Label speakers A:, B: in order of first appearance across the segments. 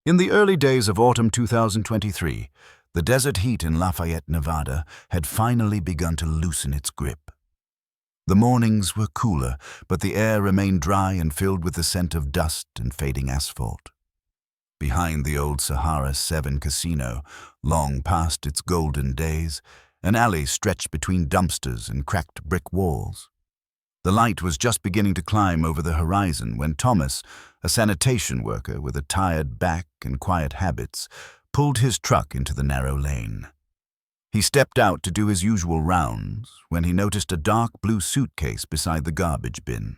A: In the early days of autumn 2023, the desert heat in Lafayette, Nevada, had finally begun to loosen its grip. The mornings were cooler, but the air remained dry and filled with the scent of dust and fading asphalt. Behind the old Sahara 7 casino, long past its golden days, an alley stretched between dumpsters and cracked brick walls. The light was just beginning to climb over the horizon when Thomas, a sanitation worker with a tired back and quiet habits, pulled his truck into the narrow lane. He stepped out to do his usual rounds when he noticed a dark blue suitcase beside the garbage bin.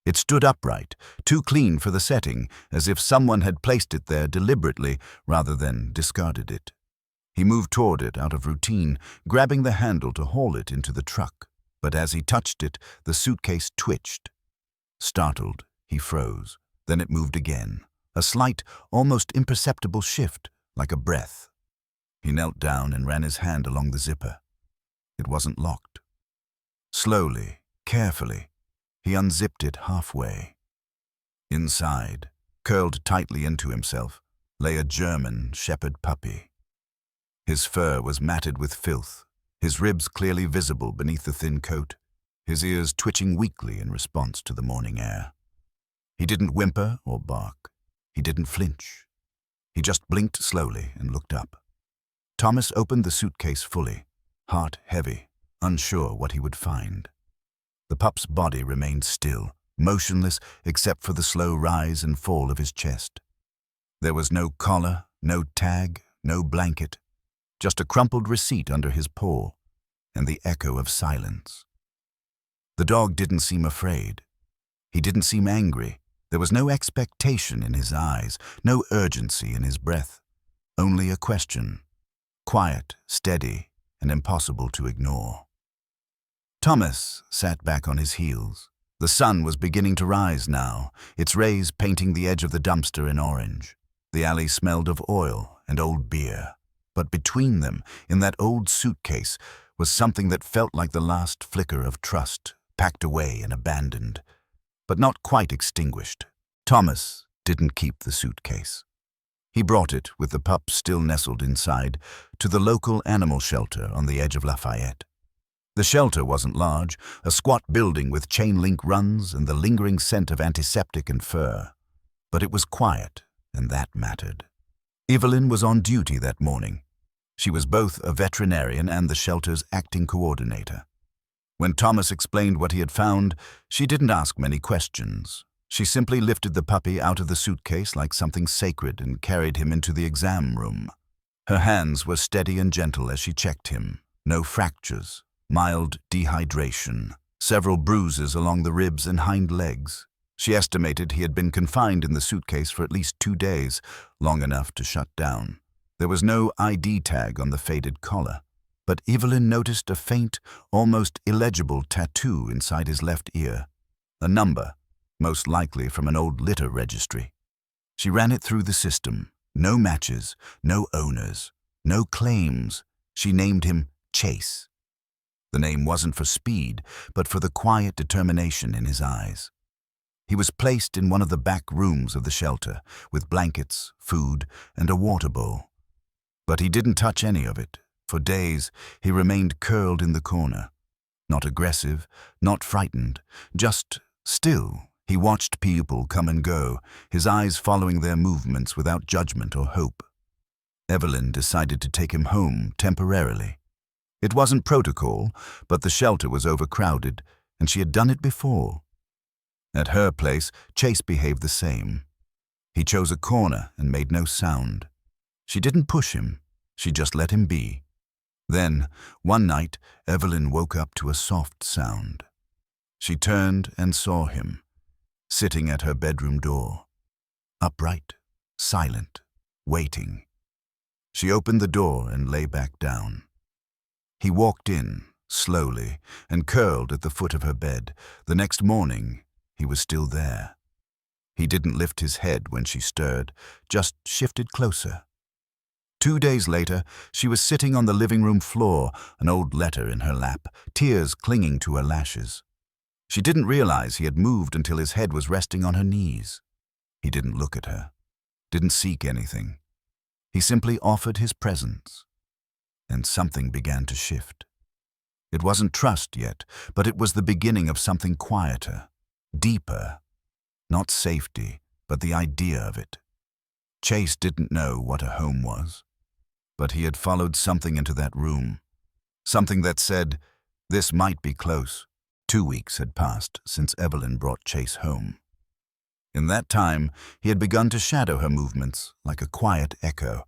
A: It stood upright, too clean for the setting, as if someone had placed it there deliberately rather than discarded it. He moved toward it out of routine, grabbing the handle to haul it into the truck. But as he touched it, the suitcase twitched. Startled, he froze. Then it moved again, a slight, almost imperceptible shift, like a breath. He knelt down and ran his hand along the zipper. It wasn't locked. Slowly, carefully, he unzipped it halfway. Inside, curled tightly into himself, lay a German shepherd puppy. His fur was matted with filth, his ribs clearly visible beneath the thin coat, his ears twitching weakly in response to the morning air. He didn't whimper or bark. He didn't flinch. He just blinked slowly and looked up. Thomas opened the suitcase fully, heart heavy, unsure what he would find. The pup's body remained still, motionless except for the slow rise and fall of his chest. There was no collar, no tag, no blanket, just a crumpled receipt under his paw, and the echo of silence. The dog didn't seem afraid. He didn't seem angry. There was no expectation in his eyes, no urgency in his breath. Only a question, quiet, steady, and impossible to ignore. Thomas sat back on his heels. The sun was beginning to rise now, its rays painting the edge of the dumpster in orange. The alley smelled of oil and old beer. But between them, in that old suitcase, was something that felt like the last flicker of trust, packed away and abandoned, but not quite extinguished. Thomas didn't keep the suitcase. He brought it, with the pup still nestled inside, to the local animal shelter on the edge of Lafayette. The shelter wasn't large, a squat building with chain-link runs and the lingering scent of antiseptic and fur. But it was quiet, and that mattered. Evelyn was on duty that morning. She was both a veterinarian and the shelter's acting coordinator. When Thomas explained what he had found, she didn't ask many questions. She simply lifted the puppy out of the suitcase like something sacred and carried him into the exam room. Her hands were steady and gentle as she checked him. No fractures, mild dehydration, several bruises along the ribs and hind legs. She estimated he had been confined in the suitcase for at least 2 days, long enough to shut down. There was no ID tag on the faded collar, but Evelyn noticed a faint, almost illegible tattoo inside his left ear. A number, most likely from an old litter registry. She ran it through the system. No matches, no owners, no claims. She named him Chase. The name wasn't for speed, but for the quiet determination in his eyes. He was placed in one of the back rooms of the shelter, with blankets, food, and a water bowl. But he didn't touch any of it. For days, he remained curled in the corner. Not aggressive, not frightened, just still. He watched people come and go, his eyes following their movements without judgment or hope. Evelyn decided to take him home temporarily. It wasn't protocol, but the shelter was overcrowded, and she had done it before. At her place, Chase behaved the same. He chose a corner and made no sound. She didn't push him, she just let him be. Then, one night, Evelyn woke up to a soft sound. She turned and saw him, sitting at her bedroom door, upright, silent, waiting. She opened the door and lay back down. He walked in, slowly, and curled at the foot of her bed. The next morning, he was still there. He didn't lift his head when she stirred, just shifted closer. 2 days later, she was sitting on the living room floor, an old letter in her lap, tears clinging to her lashes. She didn't realize he had moved until his head was resting on her knees. He didn't look at her. didn't seek anything. He simply offered his presence. And something began to shift. It wasn't trust yet, but it was the beginning of something quieter, deeper. Not safety, but the idea of it. Chase didn't know what a home was, but he had followed something into that room. Something that said, this might be close. 2 weeks had passed since Evelyn brought Chase home. In that time, he had begun to shadow her movements like a quiet echo,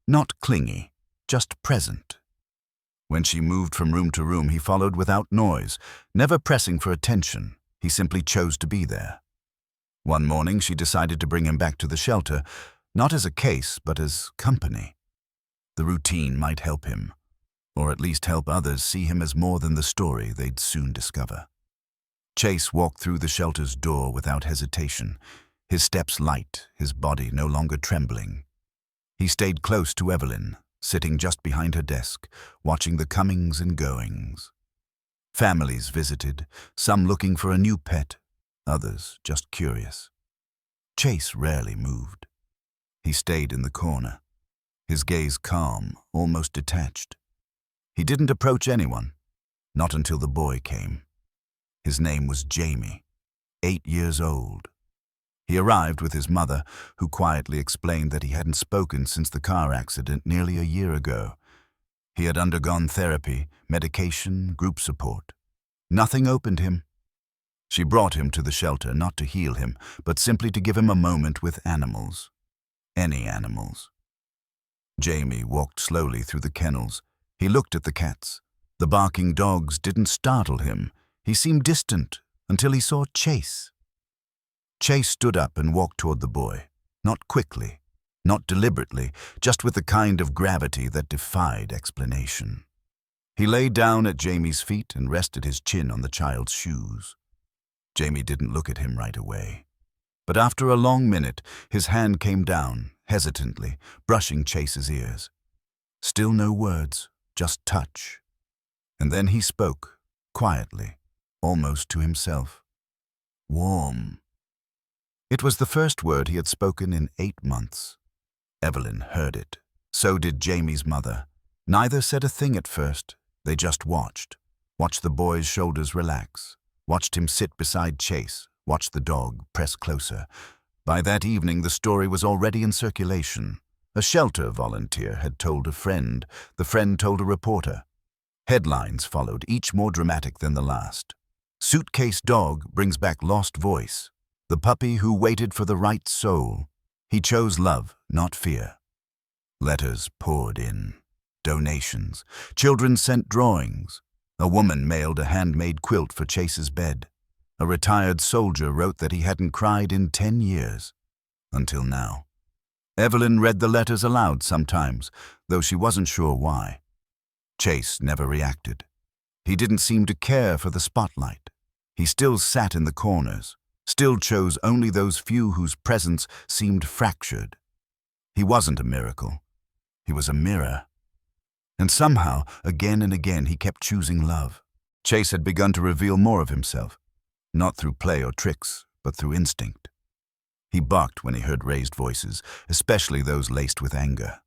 A: not clingy, just present. When she moved from room to room, he followed without noise, never pressing for attention. He simply chose to be there. One morning, she decided to bring him back to the shelter, not as a case, but as company. The routine might help him, or at least help others see him as more than the story they'd soon discover. Chase walked through the shelter's door without hesitation, his steps light, his body no longer trembling. He stayed close to Evelyn, sitting just behind her desk, watching the comings and goings. Families visited, some looking for a new pet, others just curious. Chase rarely moved. He stayed in the corner, his gaze calm, almost detached. He didn't approach anyone, not until the boy came. His name was Jamie, 8 years old. He arrived with his mother, who quietly explained that he hadn't spoken since the car accident nearly a year ago. He had undergone therapy, medication, group support. Nothing opened him. She brought him to the shelter not to heal him, but simply to give him a moment with animals. Any animals. Jamie walked slowly through the kennels. He looked at the cats. The barking dogs didn't startle him. He seemed distant until he saw Chase. Chase stood up and walked toward the boy, not quickly, not deliberately, just with the kind of gravity that defied explanation. He lay down at Jamie's feet and rested his chin on the child's shoes. Jamie didn't look at him right away. But after a long minute, his hand came down, hesitantly, brushing Chase's ears. Still no words, just touch. And then he spoke, quietly, almost to himself. Warm. It was the first word he had spoken in 8 months. Evelyn heard it. So did Jamie's mother. Neither said a thing at first. They just watched the boy's shoulders relax, watched him sit beside Chase, watched the dog press closer. By that evening, the story was already in circulation. A shelter volunteer had told a friend. The friend told a reporter. Headlines followed, each more dramatic than the last. Suitcase dog brings back lost voice. The puppy who waited for the right soul. He chose love, not fear. Letters poured in. Donations. Children sent drawings. A woman mailed a handmade quilt for Chase's bed. A retired soldier wrote that he hadn't cried in 10 years. Until now. Evelyn read the letters aloud sometimes, though she wasn't sure why. Chase never reacted. He didn't seem to care for the spotlight. He still sat in the corners, still chose only those few whose presence seemed fractured. He wasn't a miracle. He was a mirror. And somehow, again and again, he kept choosing love. Chase had begun to reveal more of himself, not through play or tricks, but through instinct. He barked when he heard raised voices, especially those laced with anger.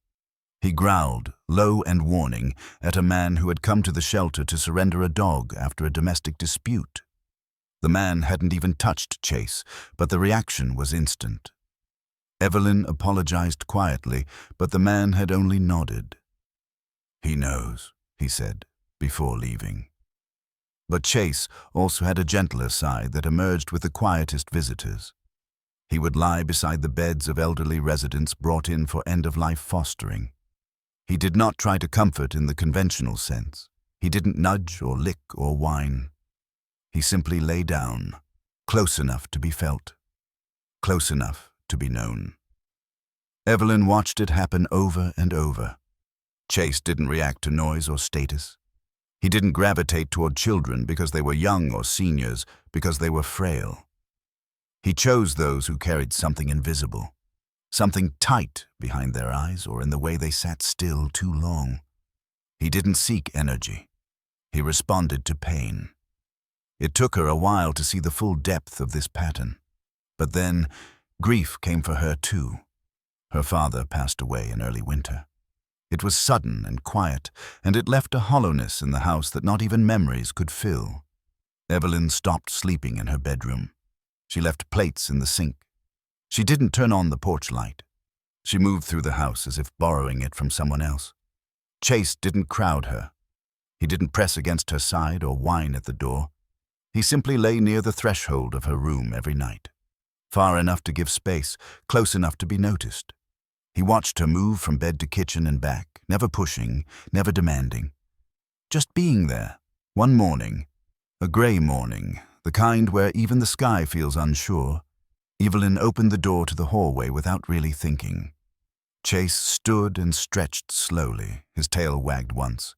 A: He growled, low and warning, at a man who had come to the shelter to surrender a dog after a domestic dispute. The man hadn't even touched Chase, but the reaction was instant. Evelyn apologized quietly, but the man had only nodded. "He knows," he said, before leaving. But Chase also had a gentler side that emerged with the quietest visitors. He would lie beside the beds of elderly residents brought in for end-of-life fostering. He did not try to comfort in the conventional sense. He didn't nudge or lick or whine. He simply lay down, close enough to be felt, close enough to be known. Evelyn watched it happen over and over. Chase didn't react to noise or status. He didn't gravitate toward children because they were young or seniors, because they were frail. He chose those who carried something invisible, something tight behind their eyes or in the way they sat still too long. He didn't seek energy. He responded to pain. It took her a while to see the full depth of this pattern. But then, grief came for her too. Her father passed away in early winter. It was sudden and quiet, and it left a hollowness in the house that not even memories could fill. Evelyn stopped sleeping in her bedroom. She left plates in the sink. She didn't turn on the porch light. She moved through the house as if borrowing it from someone else. Chase didn't crowd her. He didn't press against her side or whine at the door. He simply lay near the threshold of her room every night, far enough to give space, close enough to be noticed. He watched her move from bed to kitchen and back, never pushing, never demanding. Just being there. One morning, a grey morning, the kind where even the sky feels unsure, Evelyn opened the door to the hallway without really thinking. Chase stood and stretched slowly, his tail wagged once.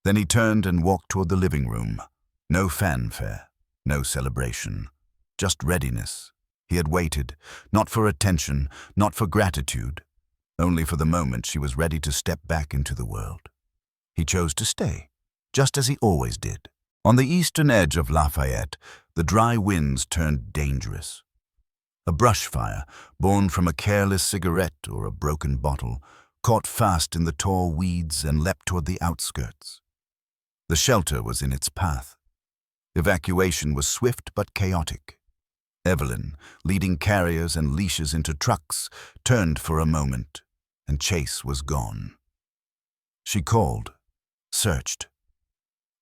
A: Then he turned and walked toward the living room. No fanfare, no celebration, just readiness. He had waited, not for attention, not for gratitude, only for the moment she was ready to step back into the world. He chose to stay, just as he always did. On the eastern edge of Lafayette, the dry winds turned dangerous. A brush fire, born from a careless cigarette or a broken bottle, caught fast in the tall weeds and leapt toward the outskirts. The shelter was in its path. Evacuation was swift but chaotic. Evelyn, leading carriers and leashes into trucks, turned for a moment, and Chase was gone. She called, searched.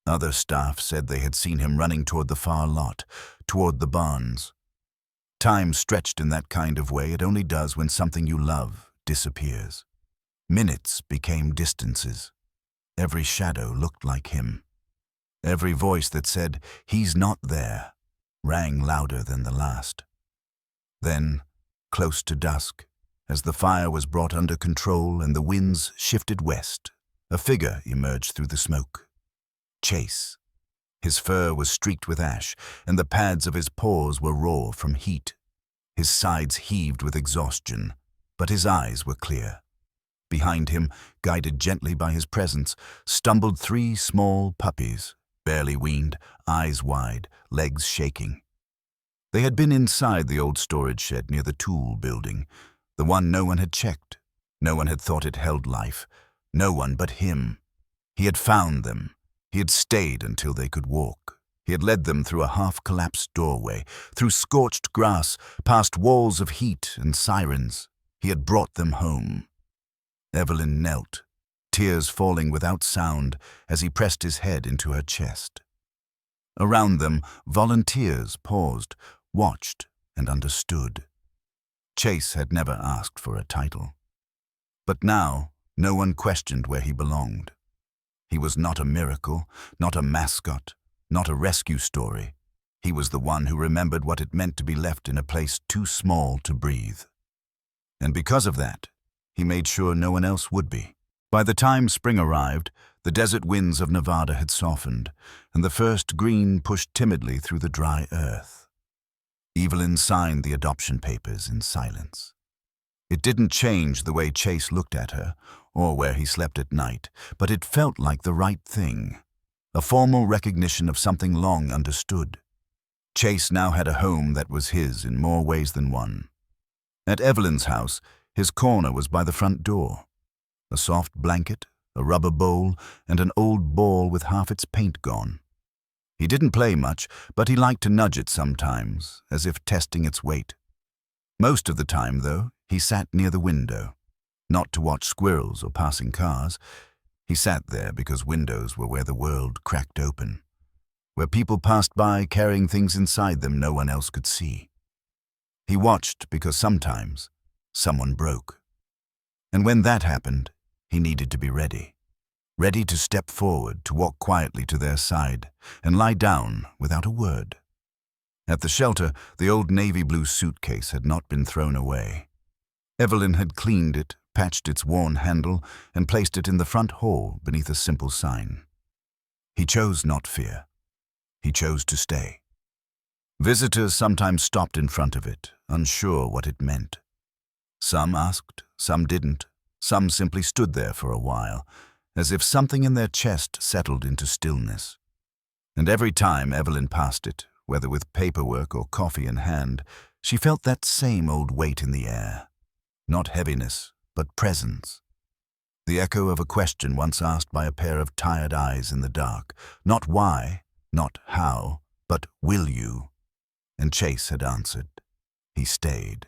A: Other staff said they had seen him running toward the far lot, toward the barns. Time stretched in that kind of way it only does when something you love disappears. Minutes became distances. Every shadow looked like him. Every voice that said, "He's not there," rang louder than the last. Then, close to dusk, as the fire was brought under control and the winds shifted west, a figure emerged through the smoke. Chase. His fur was streaked with ash, and the pads of his paws were raw from heat. His sides heaved with exhaustion, but his eyes were clear. Behind him, guided gently by his presence, stumbled 3 small puppies, barely weaned, eyes wide, legs shaking. They had been inside the old storage shed near the tool building, the one no one had checked. No one had thought it held life. No one but him. He had found them. He had stayed until they could walk. He had led them through a half-collapsed doorway, through scorched grass, past walls of heat and sirens. He had brought them home. Evelyn knelt, tears falling without sound as he pressed his head into her chest. Around them, volunteers paused, watched, and understood. Chase had never asked for a title. But now, no one questioned where he belonged. He was not a miracle, not a mascot, not a rescue story. He was the one who remembered what it meant to be left in a place too small to breathe. And because of that, he made sure no one else would be. By the time spring arrived, the desert winds of Nevada had softened, and the first green pushed timidly through the dry earth. Evelyn signed the adoption papers in silence. It didn't change the way Chase looked at her, or where he slept at night, but it felt like the right thing, a formal recognition of something long understood. Chase now had a home that was his in more ways than one. At Evelyn's house, his corner was by the front door. A soft blanket, a rubber bowl, and an old ball with half its paint gone. He didn't play much, but he liked to nudge it sometimes, as if testing its weight. Most of the time, though, he sat near the window. Not to watch squirrels or passing cars. He sat there because windows were where the world cracked open, where people passed by carrying things inside them no one else could see. He watched because sometimes someone broke. And when that happened, he needed to be ready. Ready to step forward, to walk quietly to their side, and lie down without a word. At the shelter, the old navy blue suitcase had not been thrown away. Evelyn had cleaned it, patched its worn handle, and placed it in the front hall beneath a simple sign. He chose not fear. He chose to stay. Visitors sometimes stopped in front of it, unsure what it meant. Some asked, some didn't. Some simply stood there for a while, as if something in their chest settled into stillness. And every time Evelyn passed it, whether with paperwork or coffee in hand, she felt that same old weight in the air. Not heaviness, but presence. The echo of a question once asked by a pair of tired eyes in the dark. Not why, not how, but will you? And Chase had answered. He stayed.